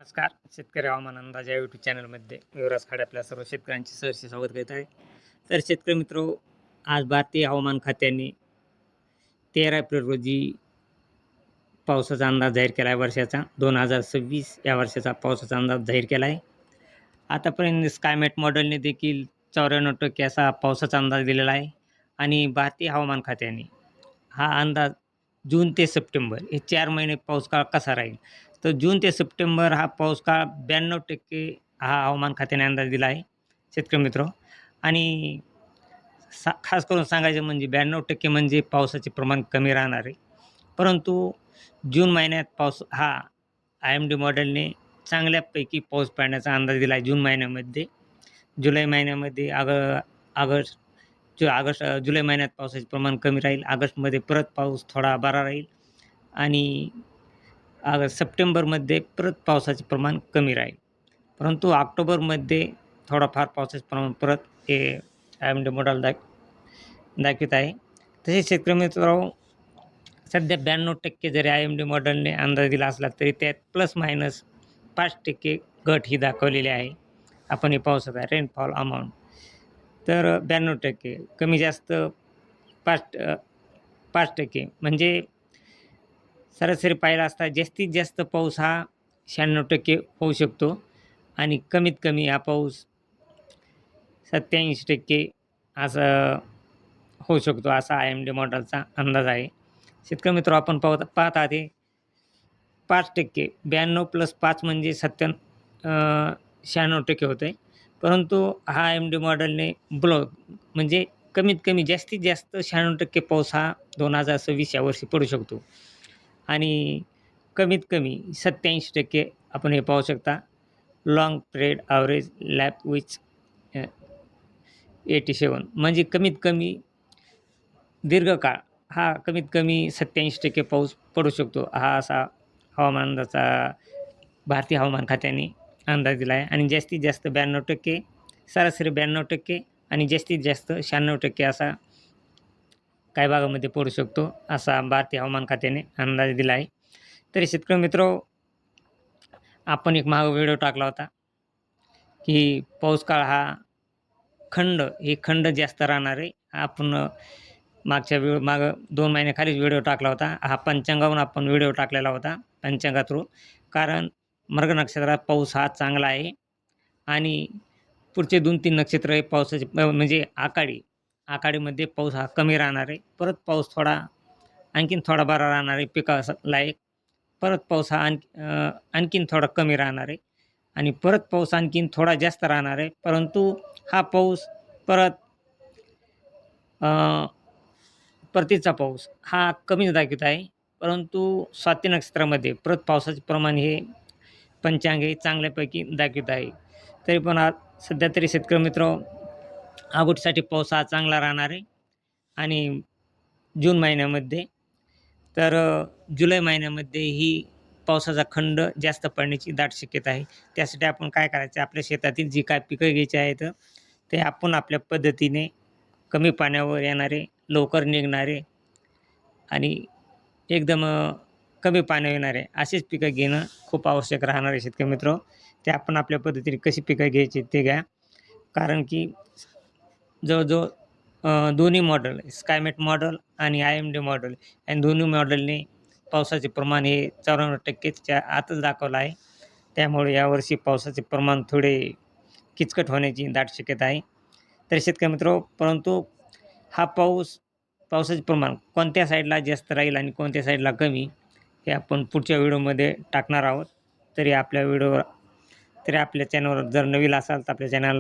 नमस्कार. शेतकरी हवामान अंदाज या यूट्यूब चॅनलमध्ये युवराज खाडे आपल्या सर्व शेतकऱ्यांचे सहर्ष स्वागत करीत आहे. तर शेतकरी मित्रो, आज भारतीय हवामान खात्याने 13 एप्रिल रोजी पावसाचा अंदाज जाहीर केला आहे. वर्षाचा 2026 या वर्षाचा पावसाचा अंदाज जाहीर केला आहे. आतापर्यंत स्कायमेट मॉडेलने देखील 94% असा पावसाचा अंदाज दिलेला आहे आणि भारतीय हवामान खात्याने हा अंदाज जून ते सप्टेंबर हे 4 महिने पाऊस काळ कसा राहील, तर जून ते सप्टेंबर हा पाऊस काळ 92% हा हवामान खात्याने अंदाज दिला आहे शेतकरी मित्र. आणि खास करून सांगायचं म्हणजे 92% म्हणजे पावसाचे प्रमाण कमी राहणार आहे. परंतु जून महिन्यात पाऊस हा IMD मॉडेलने चांगल्यापैकी पाऊस पडण्याचा अंदाज दिला आहे. जून महिन्यामध्ये, जुलै महिन्यामध्ये, ऑगस्ट जुलै महिन्यात पावसाचे प्रमाण कमी राहील. ऑगस्टमध्ये परत पाऊस थोडा बरा राहील आणि सप्टेंबरमध्ये परत पावसाचे प्रमाण कमी राहील. परंतु ऑक्टोबरमध्ये थोडाफार पावसाचे प्रमाण परत हे IMD मॉडेल दाखवित आहे. तसेच शेतकरी मित्रांनो, सध्या 92% जरी IMD मॉडेलने अंदाज दिला असला तरी त्यात प्लस मायनस 5% घट ही दाखवलेली आहे. आपण हे पाहू शकता रेनफॉल अमाऊंट. तर 92% कमी जास्त 5% म्हणजे सरासरी पाहिला असता जास्तीत जास्त पाऊस हा 96% होऊ शकतो आणि कमीत कमी हा पाऊस 87% असं होऊ शकतो, असा IMD मॉडेलचा अंदाज आहे. शेतकरी मित्र, आपण पाहत आहात 5%, 92 + 5 म्हणजे 96% होतं आहे. परंतु हा IMD मॉडेलने म्हणजे कमीत कमी जास्तीत जास्त 96% पाऊस हा 2026 या वर्षी पडू शकतो आणि कमीत कमी 87% आपण हे पाहू शकता. Long period average lap which 87 म्हणजे कमीत कमी दीर्घकाळ हा कमीत कमी 87% पाऊस पडू शकतो, हा असा हवामानाचा भारतीय हवामान खात्याने अंदाज दिला आहे. आणि जास्तीत जास्त 92%, सरासरी 92% आणि जास्तीत जास्त 96% असा काही भागामध्ये पडू शकतो, असा भारतीय हवामान खात्याने अंदाज दिला आहे. तरी शेतकरी मित्र, आपण एक मागं व्हिडिओ टाकला होता की पाऊस काळ हा खंड जास्त राहणार आहे. आपण मागं 2 महिन्याखालीच व्हिडिओ टाकला होता. हा पंचांगावरून आपण व्हिडिओ टाकलेला होता, पंचांगा थ्रू. कारण मृग नक्षत्रात पाऊस हा चांगला आहे आणि पुढचे 2-3 नक्षत्र हे पावसाचे म्हणजे आखाडीमध्ये पाऊस हा कमी राहणार आहे. परत पाऊस आणखीन थोडा बरा राहणार आहे पिकालायक. परत पाऊस हा आणखीन थोडा कमी राहणार आहे आणि परत पाऊस आणखीन थोडा जास्त राहणार आहे. परंतु हा पाऊस परतीचा पाऊस हा कमीच दाखवित आहे. परंतु स्वाती नक्षत्रामध्ये परत पावसाचे प्रमाण हे पंचांग हे चांगल्यापैकी दाखवित आहे. तरी पण आज सध्या तरी शेतकरी मित्र, ऑगस्टसाठी पाऊस हा चांगला राहणार आहे आणि जून महिन्यामध्ये. तर जुलै महिन्यामध्येही पावसाचा खंड जास्त पडण्याची दाट शक्यता आहे. त्यासाठी आपण काय करायचं, आपल्या शेतातील जी काय पिकं घ्यायची आहेत ते आपण आपल्या पद्धतीने कमी पाण्यावर येणारे, लवकर निघणारे आणि एकदम कमी पाण्यावर येणारे असेच पिकं घेणं खूप आवश्यक राहणार आहे शेतकरी मित्र. ते आपण आपल्या पद्धतीने कशी पिकं घ्यायची ते घ्या. कारण की जवळजवळ दोन्ही मॉडेल, स्कायमेट मॉडेल आणि IMD मॉडेल या दोन्ही मॉडेलने पावसाचे प्रमाण हे 94%च्या आतच दाखवलं आहे. त्यामुळे यावर्षी पावसाचे प्रमाण थोडे किचकट होण्याची दाट शक्यता आहे. तर शेतकरी मित्र, परंतु हा पावसाचे प्रमाण कोणत्या साईडला जास्त राहील आणि कोणत्या साईडला कमी हे आपण पुढच्या व्हिडिओमध्ये टाकणार आहोत. तरी आपल्या चॅनलवर जर नवीन असाल तर आपल्या चॅनलला